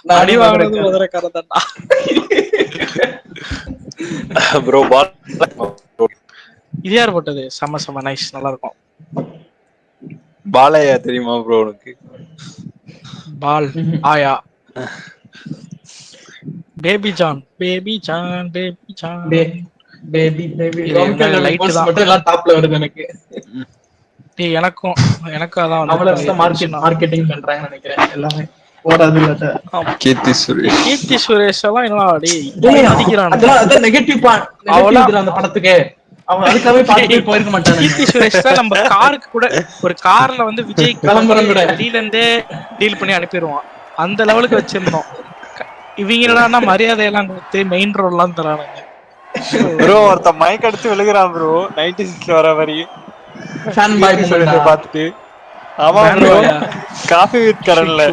அடி வாங்குனது மதுரைக்காரன் தான்டா. ப்ரோ பால் இது யார் போட்டது? செம்ம செம்ம நைஸ், நல்லா இருக்கும். பாலையா தெரியுமா ப்ரோ உனக்கு? பால் ஆயா baby John baby John baby John. Baby baby இது ரோம் கேலோட லைட் கோர்ஸ் தான். மட்டும் எல்லாம் டாப்ல வருது எனக்கு. டேய் எனக்கும் அதான் அவளை வந்து மார்க்கெட்டிங் பண்றாங்கன்னு நினைக்கிறேன் எல்லாமே. ஓடாது இல்ல கீர்த்தி சுரேஷ். கீர்த்தி சுரேஷ் எல்லாம் என்னடா டேய் இப்படி நடிக்கிறானுங்க. அதான் நெகட்டிவ் இதுல அந்த படத்துக்கு அவன் அதுக்காகவே பார்த்து போய் போயிருக்க மாட்டானுங்க. கீர்த்தி சுரேஷ் தான் நம்ம காருக்கு கூட ஒரு கார்ல வந்து விஜய்க்கு விளம்பரம் கூட வெளியில இருந்தே டீல் பண்ணி அனுப்பிடுவான். அந்த லெவலுக்கு வச்சிருந்தோம். இவங்க என்னடா மரியாதையெல்லாம் கொடுத்து மெயின் ரோல் எல்லாம் தரானுங்க. ப்ரோ ஒருத்த மைக் அடிச்சு விழுகிறான் ப்ரோ 96 வர மாதிரி ஃபேன் பாய் பார்த்துட்டு. ஆமா ப்ரோ காஃபி வித் கரன்ல.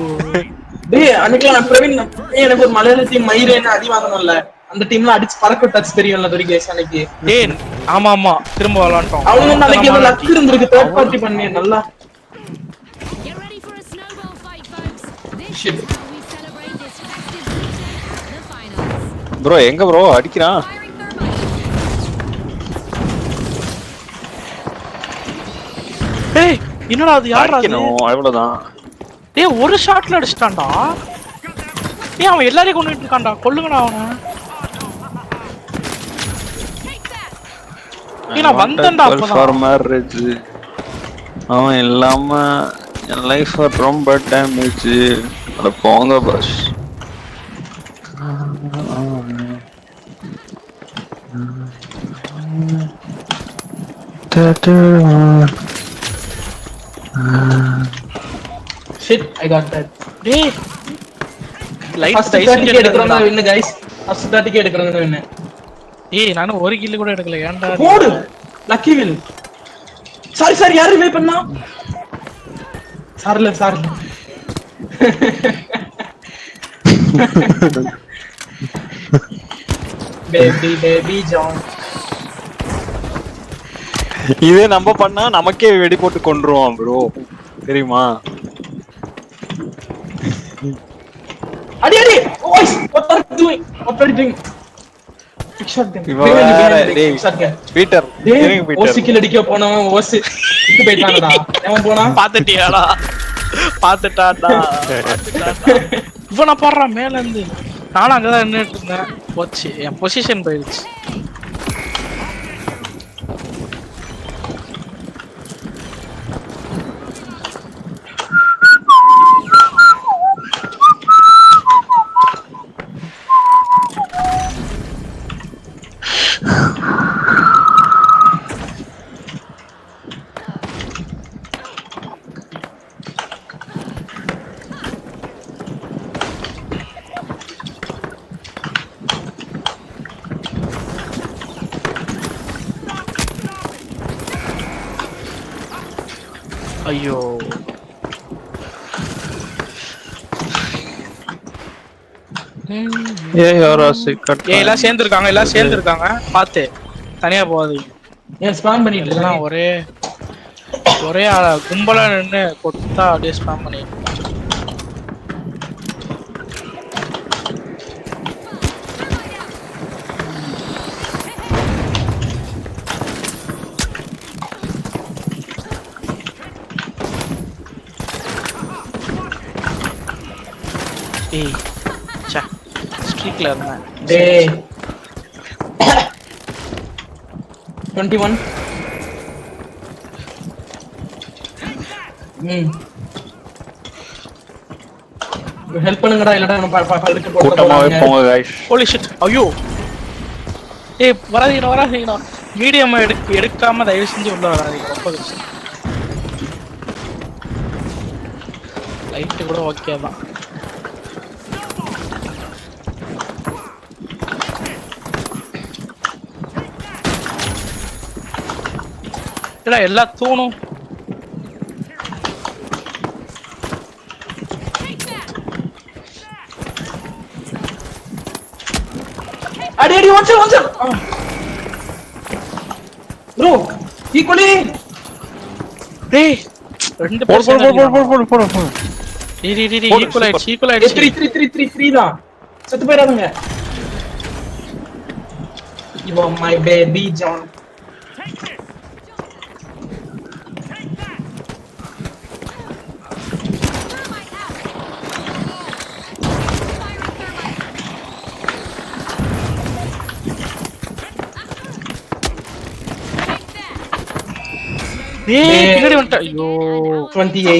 டேய் அன்னைக்கு பிரவீன் எனக்கு ஒரு மலையாள டீம் மயிரேன்னு அடி வாங்கணும்ல, அந்த டீம்ல அடிச்சு பறக்க டச் தெரியும்ல துரிகேஷ் அன்னைக்கு. டேய் ஆமா ஆமா திரும்ப விளையாண்டோம். அவங்க நாளைக்கு ஏதோ லக் இருந்திருக்கு தேர்ட் பார்ட்டி பண்ணி நல்லா. ப்ரோ எங்க ப்ரோ அடிக்கிறான்? டேய் என்னடா அது யாரா அது? அவ்வளவுதான். டேய் ஒரு ஷாட்ல அடிச்சிட்டான்டா. டேய் அவன் எல்லாரையும் கொன்னுட்டு இருக்கான்டா. கொல்லுங்கடா அவனை. நான் வந்தேன்டா அப்பதான். அவன் இல்லாம என் லைஃப் ரொம்ப டேமேஜ். அட போங்க boss. Shit, I got that. டேய் லைட் ஃபர்ஸ்ட் 30 எடுக்கறவங்க வின்னு गाइस. ஃபர்ஸ்ட் 30 எடுக்கறவங்க வின்னு. ஏய் நானும் ஒரு கில் கூட எடுக்கல. ஏன்டா போடு லக்கி வில். சாரி யார் ரிவே பண்ணா? Sir baby John. இதே நம்ம பண்ணா நமக்கே வெடி போட்டு கொன்றுவான் ப்ரோ தெரியுமா? அடி ஓய்ஸ் what are you doing? Shot gun. Peter ஓசி கில் அடிக்க போனவன் ஓசி இக்கு போய்ட்டானடா. அவன் போனா பாத்துட்டியாடா? பாத்துட்டாடா. இவனா பாறா மேல இருந்து. நானும் அங்கதான் நின்னுட்டு இருந்தேன். போச்சு என் பொசிஷன் போயிடுச்சு. ஐயோ எல்லாம் சேர்ந்துருக்காங்க பாத்து தனியா போகாதீங்க. ஏன் ஸ்பாம் பண்ணிட்டு இருக்கான்? ஒரே கும்பலா நின்னு கொத்தா அப்படியே ஸ்பாம் பண்ணிட்டு. ஏய் சே ஸ்ட்ரீக்ல இருந்தேன். டேய் 21 ஹெல்ப் பண்ணுங்கடா இல்லடா நம்ம பல்லுக்கு போட்டு கூட்டமாவே போங்க गाइस. ஹோலி ஷிட் ஐயோ. ஏய் வராதீங்கடா. மீடியம் எடுக்காம தயவு செஞ்சு உள்ள வராதீங்க. ரொம்ப கஷ்டம். லைட் கூட ஓகே தான். எல்லா தூணும் அடி ஒன்ஸ் ப்ரோ ஈக்குவலி. டேய் ரெண்டு போடு. ஈக்குவல் ஆயிடுச்சு ஈக்குவல் ஏ ஆயிடுச்சு 3 தான். செத்து போயிடாதுங்க. You are my baby John. ஏய் பின்னாடி வந்துட்ட ஐயோ 28